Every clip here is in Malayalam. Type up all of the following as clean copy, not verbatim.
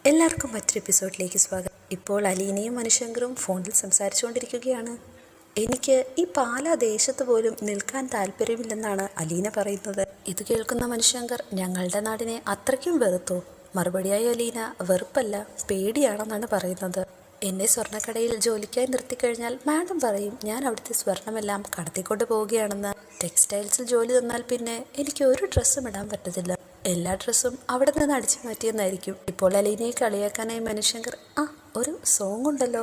എല്ലാവർക്കും മറ്റൊരു എപ്പിസോഡിലേക്ക് സ്വാഗതം. ഇപ്പോൾ അലീനയും മനുശങ്കറും ഫോണിൽ സംസാരിച്ചുകൊണ്ടിരിക്കുകയാണ്. എനിക്ക് ഈ പാലാ ദേശത്ത് പോലും നിൽക്കാൻ താല്പര്യമില്ലെന്നാണ് അലീന പറയുന്നത്. ഇത് കേൾക്കുന്ന മനുശങ്കർ, ഞങ്ങളുടെ നാടിനെ അത്രയ്ക്കും വെറുത്തോ? മറുപടിയായി അലീന, വെറുപ്പല്ല പേടിയാണെന്നാണ് പറയുന്നത്. എന്നെ സ്വർണ്ണക്കടയിൽ ജോലിക്കായി നിർത്തിക്കഴിഞ്ഞാൽ മാഡം പറയും ഞാൻ അവിടുത്തെ സ്വർണമെല്ലാം കടത്തിക്കൊണ്ട് പോവുകയാണെന്ന്. ടെക്സ്റ്റൈൽസിൽ ജോലി തന്നാൽ പിന്നെ എനിക്ക് ഒരു ഡ്രസ്സും ഇടാൻ പറ്റത്തില്ല. എല്ലാ ഡ്രസ്സും അവിടെ നിന്ന് അടിച്ചു മാറ്റിയെന്നായിരിക്കും. ഇപ്പോൾ അലീനയെ കളിയാക്കാനായി മനുശങ്കർ, ഒരു സോങ് ഉണ്ടല്ലോ,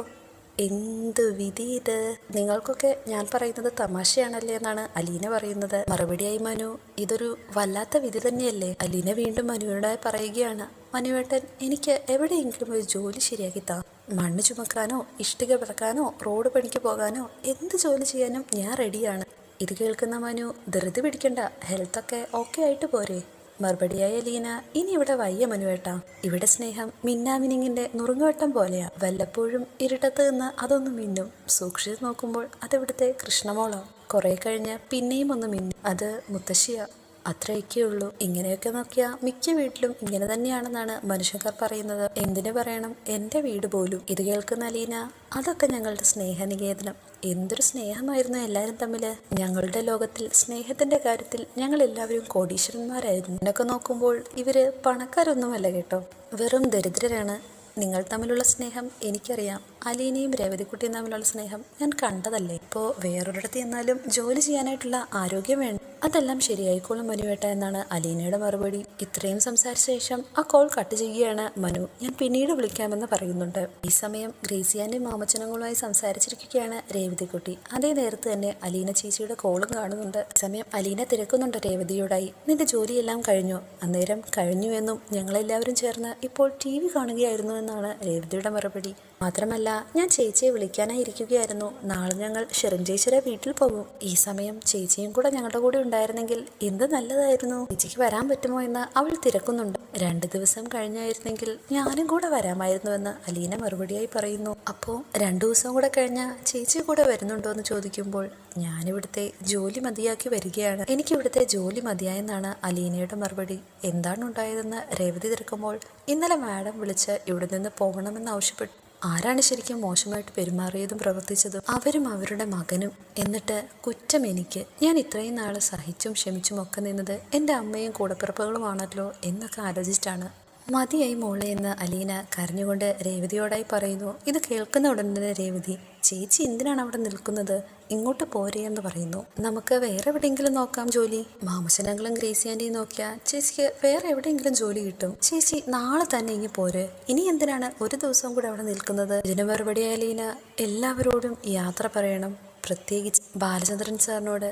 എന്ത് വിധി ഇത്, നിങ്ങൾക്കൊക്കെ ഞാൻ പറയുന്നത് തമാശയാണല്ലേ എന്നാണ് അലീന പറയുന്നത്. മറുപടിയായി മനു, ഇതൊരു വല്ലാത്ത വിധി തന്നെയല്ലേ. അലീന വീണ്ടും മനുവിനോട് പറയുകയാണ്, മനുവേട്ടൻ, എനിക്ക് എവിടെയെങ്കിലും ഒരു ജോലി ശരിയാക്കി താ. മണ്ണ് ചുമക്കാനോ ഇഷ്ടിക പിറക്കാനോ റോഡ് പണിക്ക് പോകാനോ എന്ത് ജോലി ചെയ്യാനും ഞാൻ റെഡിയാണ്. ഇത് കേൾക്കുന്ന മനു, ധൃതി പിടിക്കണ്ട, ഹെൽത്തൊക്കെ ഓക്കെ ആയിട്ട് പോരെ. മറുപടിയായ അലീന, ഇനി ഇവിടെ വയ്യ മനുവേട്ടാ, ഇവിടെ സ്നേഹം മിന്നാമിനിങ്ങിന്റെ നുറുങ്ങുവട്ടം പോലെയാ. വല്ലപ്പോഴും ഇരുട്ടത്ത് നിന്ന് അതൊന്ന് മിന്നും, സൂക്ഷിച്ച് നോക്കുമ്പോൾ അതിവിടുത്തെ കൃഷ്ണമോളാ. കുറെ കഴിഞ്ഞ് പിന്നെയും ഒന്ന് മിന്നും, അത് മുത്തശ്ശിയാ. അത്രയൊക്കെ ഉള്ളൂ. ഇങ്ങനെയൊക്കെ നോക്കിയാൽ മിക്ക വീട്ടിലും ഇങ്ങനെ തന്നെയാണെന്നാണ് മനുശങ്കർ പറയുന്നത്. എന്തിനു പറയണം എൻ്റെ വീട് പോലും. ഇത് കേൾക്കുന്ന അലീന, അതൊക്കെ ഞങ്ങളുടെ സ്നേഹനികേതനം. എന്തൊരു സ്നേഹമായിരുന്നു എല്ലാവരും തമ്മില്. ഞങ്ങളുടെ ലോകത്തിൽ സ്നേഹത്തിന്റെ കാര്യത്തിൽ ഞങ്ങൾ എല്ലാവരും കോടീശ്വരന്മാരായിരുന്നു. എന്നൊക്കെ നോക്കുമ്പോൾ ഇവര് പണക്കാരൊന്നുമല്ല കേട്ടോ, വെറും ദരിദ്രരാണ്. നിങ്ങൾ തമ്മിലുള്ള സ്നേഹം എനിക്കറിയാം. അലീനയും രേവതിക്കുട്ടിയും തമ്മിലുള്ള സ്നേഹം ഞാൻ കണ്ടതല്ലേ. ഇപ്പോൾ വേറൊരിടത്ത് ചെന്നാലും ജോലി ചെയ്യാനായിട്ടുള്ള ആരോഗ്യം വേണം. അതെല്ലാം ശരിയായിക്കോളും മനുവേട്ട എന്നാണ് അലീനയുടെ മറുപടി. ഇത്രയും സംസാരിച്ച ശേഷം ആ കോൾ കട്ട് ചെയ്യുകയാണ് മനു. ഞാൻ പിന്നീട് വിളിക്കാമെന്ന് പറയുന്നുണ്ട്. ഈ സമയം ഗ്രേസിയാന്റെ മാമച്ചനങ്ങളുമായി സംസാരിച്ചിരിക്കുകയാണ് രേവതിക്കുട്ടി. അതേ നേരത്ത് തന്നെ അലീന ചേച്ചിയുടെ കോളും കാണുന്നുണ്ട്. ഈ സമയം അലീന തിരക്കുന്നുണ്ട് രേവതിയോടായി, നിന്റെ ജോലിയെല്ലാം കഴിഞ്ഞോ? അന്നേരം കഴിഞ്ഞു എന്നും ഞങ്ങളെല്ലാവരും ചേർന്ന് ഇപ്പോൾ TV കാണുകയായിരുന്നു എന്നാണ് രേവതിയുടെ മറുപടി. മാത്രമല്ല, ഞാൻ ചേച്ചിയെ വിളിക്കാനായി ഇരിക്കുകയായിരുന്നു. നാളെ ഞങ്ങൾ ഷെറിൻ ചേച്ചിയുടെ വീട്ടിൽ പോകും. ഈ സമയം ചേച്ചിയും കൂടെ ഞങ്ങളുടെ കൂടെ ഉണ്ടായിരുന്നെങ്കിൽ എന്ത് നല്ലതായിരുന്നു. ചേച്ചിക്ക് വരാൻ പറ്റുമോ എന്ന് അവൾ തിരക്കുന്നുണ്ട്. 2 ദിവസം കഴിഞ്ഞായിരുന്നെങ്കിൽ ഞാനും കൂടെ വരാമായിരുന്നുവെന്ന് അലീന മറുപടിയായി പറയുന്നു. അപ്പോൾ 2 ദിവസം കൂടെ കഴിഞ്ഞാൽ ചേച്ചി കൂടെ വരുന്നുണ്ടോ എന്ന് ചോദിക്കുമ്പോൾ, ഞാനിവിടുത്തെ ജോലി മതിയാക്കി വരികയാണ്, എനിക്കിവിടുത്തെ ജോലി മതിയായെന്നാണ് അലീനയുടെ മറുപടി. എന്താണ് ഉണ്ടായതെന്ന് രേവതി തിരക്കുമ്പോൾ, ഇന്നലെ മാഡം വിളിച്ച് ഇവിടെ നിന്ന് പോകണമെന്ന് ആവശ്യപ്പെട്ടു. ആരാണ് ശരിക്കും മോശമായിട്ട് പെരുമാറിയതും പ്രവർത്തിച്ചതും? അവരും അവരുടെ മകനും. എന്നിട്ട് കുറ്റം എനിക്ക്. ഞാൻ ഇത്രയും നാള് സഹിച്ചും ക്ഷമിച്ചും ഒക്കെ നിന്നത് എൻ്റെ അമ്മയും കൂടപ്പിറപ്പുകളുമാണല്ലോ എന്നൊക്കെ ആലോചിച്ചിട്ടാണ്. മതിയായി മോളെ എന്ന് അലീന കരഞ്ഞുകൊണ്ട് രേവതിയോടായി പറയുന്നു. ഇത് കേൾക്കുന്ന ഉടൻ തന്നെ രേവതി, ചേച്ചി എന്തിനാണ് അവിടെ നിൽക്കുന്നത്, ഇങ്ങോട്ട് പോരേ എന്ന് പറയുന്നു. നമുക്ക് വേറെ എവിടെയെങ്കിലും നോക്കാം ജോലി. മാമച്ചനങ്ങളും ഗ്രേസിയാൻ്റെയും നോക്കിയാൽ ചേച്ചിക്ക് വേറെ എവിടെയെങ്കിലും ജോലി കിട്ടും. ചേച്ചി നാളെ തന്നെ ഇങ്ങ് പോരെ, ഇനി എന്തിനാണ് ഒരു ദിവസം കൂടെ അവിടെ നിൽക്കുന്നത്? ഇതിന് മറുപടിയായ അലീന, എല്ലാവരോടും യാത്ര പറയണം, പ്രത്യേകിച്ച് ബാലചന്ദ്രൻ സാറിനോട്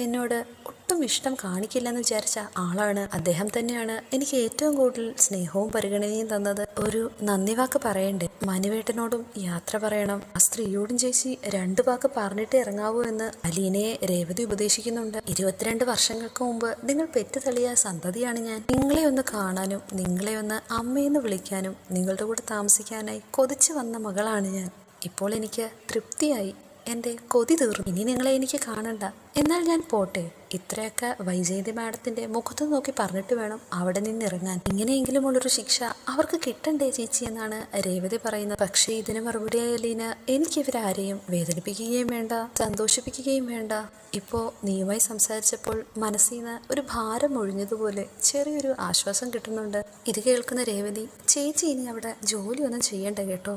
എന്നോട് ഒട്ടും ഇഷ്ടം കാണിക്കില്ലെന്ന് വിചാരിച്ച ആളാണ്. അദ്ദേഹം തന്നെയാണ് എനിക്ക് ഏറ്റവും കൂടുതൽ സ്നേഹവും പരിഗണനയും തന്നത്. ഒരു നന്ദി വാക്ക് പറയണ്ടേ? മനുവേട്ടനോടും യാത്ര പറയണം. ആ സ്ത്രീയോടും ചേച്ചി 2 വാക്ക് പറഞ്ഞിട്ട് ഇറങ്ങാവൂ എന്ന് അലീനയെ രേവതി ഉപദേശിക്കുന്നുണ്ട്. 22 വർഷങ്ങൾക്ക് മുമ്പ് നിങ്ങൾ പെറ്റുതള്ളിയ സന്തതിയാണ് ഞാൻ. നിങ്ങളെ ഒന്ന് കാണാനും നിങ്ങളെ ഒന്ന് അമ്മയെന്ന് വിളിക്കാനും നിങ്ങളുടെ കൂടെ താമസിക്കാനായി കൊതിച്ചു വന്ന മകളാണ് ഞാൻ. ഇപ്പോൾ എനിക്ക് തൃപ്തിയായി, എൻ്റെ കൊതി തീർന്നു. ഇനി നിങ്ങളെ എനിക്ക് കാണണ്ട. എന്നാൽ ഞാൻ പോട്ടെ. ഇത്രയൊക്കെ വൈജയന്തി മാഡത്തിൻ്റെ മുഖത്ത് നോക്കി പറഞ്ഞിട്ട് വേണം അവിടെ നിന്നിറങ്ങാൻ. ഇങ്ങനെയെങ്കിലും ഉള്ളൊരു ശിക്ഷ അവർക്ക് കിട്ടണ്ടേ ചേച്ചി എന്നാണ് രേവതി പറയുന്നത്. പക്ഷേ ഇതിന് മറുപടിയായ അലീന, എനിക്കിവരാരെയും വേദനിപ്പിക്കുകയും വേണ്ട, സന്തോഷിപ്പിക്കുകയും വേണ്ട. ഇപ്പോൾ നീയുമായി സംസാരിച്ചപ്പോൾ മനസ്സിൽ നിന്ന് ഒരു ഭാരം ഒഴിഞ്ഞതുപോലെ ചെറിയൊരു ആശ്വാസം കിട്ടുന്നുണ്ട്. ഇത് കേൾക്കുന്ന രേവതി, ചേച്ചി ഇനി അവിടെ ജോലിയൊന്നും ചെയ്യണ്ട കേട്ടോ,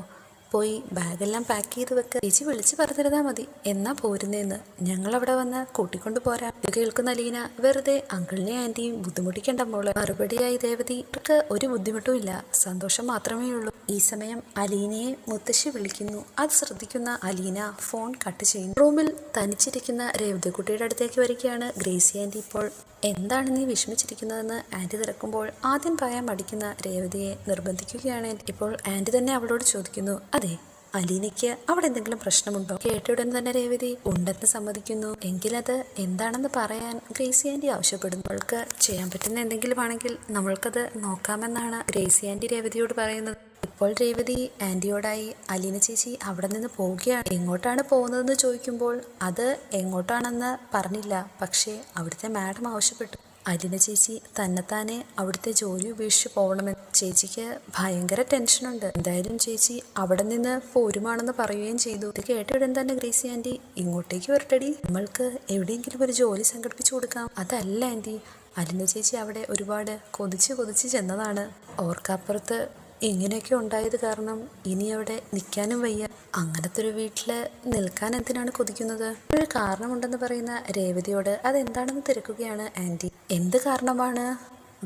പോയി ബാഗെല്ലാം പാക്ക് ചെയ്ത് വെക്ക്. ചേച്ചി വിളിച്ച് പറഞ്ഞിരുന്നാൽ മതി, എന്നാ പോരുന്നേന്ന്, ഞങ്ങളവിടെ വന്ന് കൂട്ടിക്കൊണ്ട് പോരാം. ഇത് കേൾക്കുന്ന അലീന, വെറുതെ അങ്കിളിനെ ആൻറ്റിയും ബുദ്ധിമുട്ടിക്കണ്ട മോള്. മറുപടിയായി രേവതി, അവർക്ക് ഒരു ബുദ്ധിമുട്ടും ഇല്ല, സന്തോഷം മാത്രമേ ഉള്ളൂ. ഈ സമയം അലീനയെ മുത്തശ്ശി വിളിക്കുന്നു. അത് ശ്രദ്ധിക്കുന്ന അലീന ഫോൺ കട്ട് ചെയ്യുന്നു. റൂമിൽ തനിച്ചിരിക്കുന്ന രേവതിക്കുട്ടിയുടെ അടുത്തേക്ക് വരികയാണ് ഗ്രേസി ആൻറ്റി. ഇപ്പോൾ എന്താണ് നീ വിഷമിച്ചിരിക്കുന്നതെന്ന് ആൻറ്റി തിരക്കുമ്പോൾ ആദ്യം പറയാൻ മടിക്കുന്ന രേവതിയെ നിർബന്ധിക്കുകയാണ്. ഇപ്പോൾ ആൻറ്റി തന്നെ അവളോട് ചോദിക്കുന്നു, അതെ അലീനയ്ക്ക് അവിടെ എന്തെങ്കിലും പ്രശ്നമുണ്ടോ? കേട്ടയുടൻ തന്നെ രേവതി ഉണ്ടെന്ന് സമ്മതിക്കുന്നു. എങ്കിലത് എന്താണെന്ന് പറയാൻ ഗ്രേസി ആൻറ്റി ആവശ്യപ്പെടുന്നു. നമ്മൾക്ക് ചെയ്യാൻ പറ്റുന്ന എന്തെങ്കിലും ആണെങ്കിൽ നമ്മൾക്കത് നോക്കാമെന്നാണ് ഗ്രേസി ആൻറ്റി രേവതിയോട് പറയുന്നത്. ഇപ്പോൾ രേവതി ആൻറ്റിയോടായി, അലീന ചേച്ചി അവിടെ നിന്ന് പോവുകയാണ്, എങ്ങോട്ടാണ് പോകുന്നതെന്ന് ചോദിക്കുമ്പോൾ അത് എങ്ങോട്ടാണെന്ന് പറഞ്ഞില്ല. പക്ഷേ അവിടുത്തെ മാഡം ആവശ്യപ്പെട്ടു. അലിന ചേച്ചി തന്നെത്താനെ അവിടുത്തെ ജോലി ഉപേക്ഷിച്ച് പോകണമെന്ന് ചേച്ചിക്ക് ഭയങ്കര ടെൻഷനുണ്ട്. എന്തായാലും ചേച്ചി അവിടെ നിന്ന് പോരുമാണെന്ന് പറയുകയും ചെയ്തു. ഇത് കേട്ടയുടൻ തന്നെ ഗ്രേസി ആൻറ്റി ഇങ്ങോട്ടേക്ക് വരട്ടടി, നമ്മൾക്ക് എവിടെയെങ്കിലും ഒരു ജോലി സംഘടിപ്പിച്ചു കൊടുക്കാം. അതല്ല ആൻറ്റി, അലിന ചേച്ചി അവിടെ ഒരുപാട് കൊതിച്ച് ചെന്നതാണ്. ഓർക്കപ്പുറത്ത് ഇങ്ങനെയൊക്കെ ഉണ്ടായത് കാരണം ഇനി അവിടെ നിൽക്കാനും വയ്യ. അങ്ങനത്തെ ഒരു വീട്ടിൽ നിൽക്കാൻ എന്തിനാണ് കൊതിക്കുന്നത്? ഒരു കാരണമുണ്ടെന്ന് പറയുന്ന രേവതിയോട് അതെന്താണെന്ന് തിരക്കുകയാണ് ആൻറ്റി. എന്ത് കാരണമാണ്?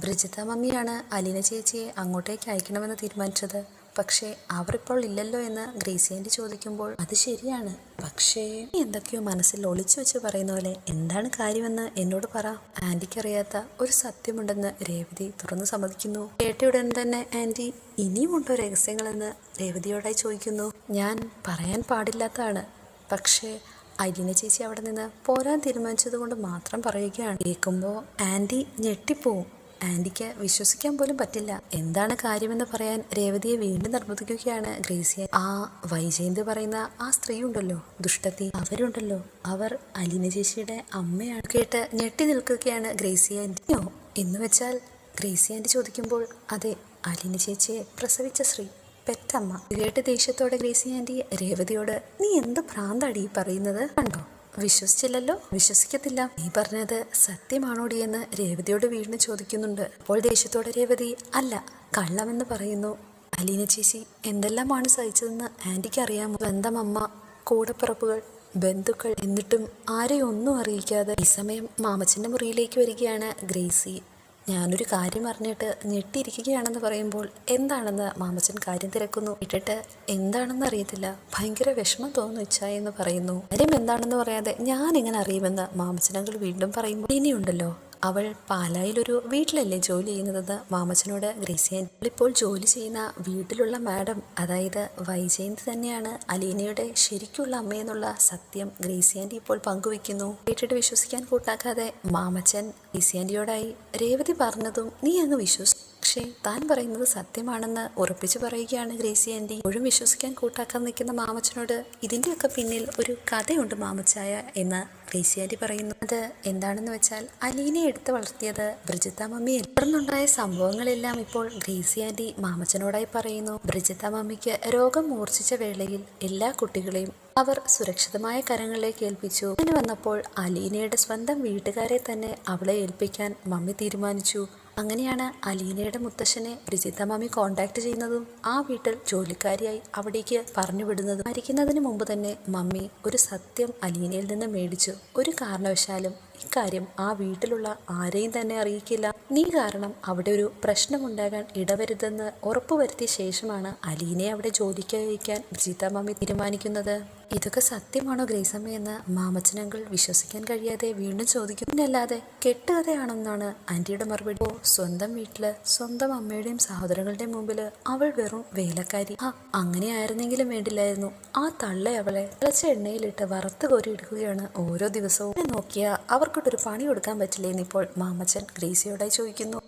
ബ്രിജിത്ത മമ്മിയാണ് അലീന ചേച്ചിയെ അങ്ങോട്ടേക്ക് അയക്കണമെന്ന് തീരുമാനിച്ചത്. പക്ഷേ അവർ ഇപ്പോൾ ഇല്ലല്ലോ എന്ന് ഗ്രേസി ആൻറ്റി ചോദിക്കുമ്പോൾ അത് ശരിയാണ്, പക്ഷേ എന്തൊക്കെയോ മനസ്സിൽ ഒളിച്ചു വെച്ച് പറയുന്ന പോലെ എന്താണ് കാര്യമെന്ന് എന്നോട് പറ. ആൻറ്റിക്കറിയാത്ത ഒരു സത്യമുണ്ടെന്ന് രേവതി തുറന്നു സമ്മതിക്കുന്നു. കേട്ടയുടൻ തന്നെ ആൻറ്റി ഇനിയുമുണ്ടോ രഹസ്യങ്ങളെന്ന് രേവതിയോടായി ചോദിക്കുന്നു. ഞാൻ പറയാൻ പാടില്ലാത്തതാണ്, പക്ഷേ അലീന ചേച്ചി അവിടെ നിന്ന് പോരാൻ തീരുമാനിച്ചത് കൊണ്ട് മാത്രം പറയുകയാണ്. കേൾക്കുമ്പോൾ ആൻറ്റി ഞെട്ടിപ്പോവും. ആൻറ്റിക്ക് വിശ്വസിക്കാൻ പോലും പറ്റില്ല. എന്താണ് കാര്യമെന്ന് പറയാൻ രേവതിയെ വീണ്ടും നിർബന്ധിക്കുകയാണ് ഗ്രേസി. ആ വൈജയന്തി പറയുന്ന ആ സ്ത്രീ ഉണ്ടല്ലോ, ദുഷ്ടത്തി, അവരുണ്ടല്ലോ, അവർ അലീന ചേച്ചിയുടെ അമ്മയാണ്. കേട്ട് ഞെട്ടി നിൽക്കുകയാണ് ഗ്രേസി ആൻറ്റിയോ എന്ന് വെച്ചാൽ ഗ്രേസി ആൻറ്റി ചോദിക്കുമ്പോൾ അതെ, അലീന ചേച്ചിയെ പ്രസവിച്ച സ്ത്രീ, പെറ്റമ്മ. കേട്ട് ദേഷ്യത്തോടെ ഗ്രേസി ആൻറ്റി രേവതിയോട് നീ എന്ത് ഭ്രാന്താടി പറയുന്നത്? കണ്ടോ, വിശ്വസിച്ചില്ലല്ലോ, വിശ്വസിക്കത്തില്ല. നീ പറഞ്ഞത് സത്യമാണോടി എന്ന് രേവതിയോട് വീണ്ടും ചോദിക്കുന്നുണ്ട്. അപ്പോൾ ദേഷ്യത്തോടെ രേവതി അല്ല, കള്ളമെന്ന് പറയുന്നു. അലീന ചേച്ചി എന്തെല്ലാമാണ് സഹിച്ചതെന്ന് ആൻറ്റിക്ക് അറിയാമോ? സ്വന്തം അമ്മ, കൂടപ്പിറപ്പുകൾ, ബന്ധുക്കൾ, എന്നിട്ടും ആരെയും ഒന്നും അറിയിക്കാതെ ഈ സമയം മാമച്ചൻ്റെ മുറിയിലേക്ക് വരികയാണ് ഗ്രേസി. ഞാനൊരു കാര്യം അറിഞ്ഞിട്ട് ഞെട്ടിയിരിക്കുകയാണെന്ന് പറയുമ്പോൾ എന്താണെന്ന് മാമച്ചൻ കാര്യം തിരക്കുന്നു. ഇട്ടിട്ട് എന്താണെന്ന് അറിയത്തില്ല, ഭയങ്കര വിഷമം തോന്നുന്നു ഇച്ഛായ എന്ന് പറയുന്നു. കാര്യം എന്താണെന്ന് പറയാതെ ഞാൻ എങ്ങനെ അറിയുമെന്ന് മാമച്ചനങ്ങൾ വീണ്ടും പറയുമ്പോൾ ഇനിയുണ്ടല്ലോ, അവൾ പാലായിലൊരു വീട്ടിലല്ലേ ജോലി ചെയ്യുന്നതെന്ന് മാമച്ചനോട് ഗ്രേസി ആൻറ്റി. ഇപ്പോൾ ജോലി ചെയ്യുന്ന വീട്ടിലുള്ള മാഡം, അതായത് വൈജയന്തി തന്നെയാണ് അലീനയുടെ ശരിക്കുള്ള അമ്മയെന്നുള്ള സത്യം ഗ്രേസി ആൻറ്റി ഇപ്പോൾ പങ്കുവെക്കുന്നു. കേട്ടിട്ട് വിശ്വസിക്കാൻ കൂട്ടാക്കാതെ മാമച്ചൻ ഗ്രേസി ആൻറ്റിയോടായി രേവതി പറഞ്ഞതും നീ അങ്ങ് പക്ഷേ താൻ പറയുന്നത് സത്യമാണെന്ന് ഉറപ്പിച്ചു പറയുകയാണ് ഗ്രേസി ആൻറ്റി. ഇപ്പോഴും വിശ്വസിക്കാൻ കൂട്ടാക്കാൻ നിൽക്കുന്ന മാമച്ചനോട് ഇതിൻ്റെയൊക്കെ പിന്നിൽ ഒരു കഥയുണ്ട് മാമച്ചായ എന്ന് ഗ്രേസി ആൻറ്റി പറയുന്നു. അത് എന്താണെന്ന് വെച്ചാൽ അലീനെ എടുത്ത് വളർത്തിയത് ബ്രിജിത്ത മമ്മിയല്ല. തുടർന്നുണ്ടായ സംഭവങ്ങളെല്ലാം ഇപ്പോൾ ഗ്രേസി ആൻറ്റി മാമച്ചനോടായി പറയുന്നു. ബ്രിജിത്ത മമ്മിക്ക് രോഗം മൂർച്ഛിച്ച വേളയിൽ എല്ലാ കുട്ടികളെയും അവർ സുരക്ഷിതമായ കരങ്ങളിലേക്ക് ഏൽപ്പിച്ചു. അങ്ങനെ വന്നപ്പോൾ അലീനയുടെ സ്വന്തം വീട്ടുകാരെ തന്നെ അവളെ ഏൽപ്പിക്കാൻ മമ്മി തീരുമാനിച്ചു. അങ്ങനെയാണ് അലീനയുടെ മുത്തശ്ശനെ ബ്രിജിത്ത മമ്മി കോണ്ടാക്ട് ചെയ്യുന്നതും ആ വീട്ടിൽ ജോലിക്കാരിയായി അവിടേക്ക് പറഞ്ഞു വിടുന്നതും. മരിക്കുന്നതിന് മുമ്പ് തന്നെ മമ്മി ഒരു സത്യം അലീനയിൽ നിന്ന് മേടിച്ചു. ഒരു കാരണവശാലും ഇക്കാര്യം ആ വീട്ടിലുള്ള ആരെയും തന്നെ അറിയിക്കില്ല. നീ കാരണം അവിടെ ഒരു പ്രശ്നമുണ്ടാകാൻ ഇടവരുതെന്ന് ഉറപ്പുവരുത്തിയ ശേഷമാണ് അലീനയെ അവിടെ ജോലിക്ക് അയക്കാൻ ബ്രിജിത്ത മമ്മി തീരുമാനിക്കുന്നത്. ഇതൊക്കെ സത്യമാണോ ഗ്രേസമ്മയെന്ന് മാമച്ചനങ്ങൾ വിശ്വസിക്കാൻ കഴിയാതെ വീണ്ടും ചോദിക്കും. പിന്നല്ലാതെ കെട്ടുകഥയാണെന്നാണ് ആൻറ്റിയുടെ മറുപടി. സ്വന്തം വീട്ടില് സ്വന്തം അമ്മയുടെയും സഹോദരങ്ങളുടെയും മുമ്പില് അവൾ വെറും വേലക്കാരി. അങ്ങനെ ആയിരുന്നെങ്കിലും വേണ്ടില്ലായിരുന്നു. ആ തള്ള അവളെ തിളച്ച എണ്ണയിലിട്ട് വറുത്ത് കോരി എടുക്കുകയാണ് ഓരോ ദിവസവും. നോക്കിയാ അവർക്കൊട്ടൊരു പണി കൊടുക്കാൻ പറ്റില്ലേന്ന് ഇപ്പോൾ മാമച്ചൻ ഗ്രേസിയോടായി ചോദിക്കുന്നു.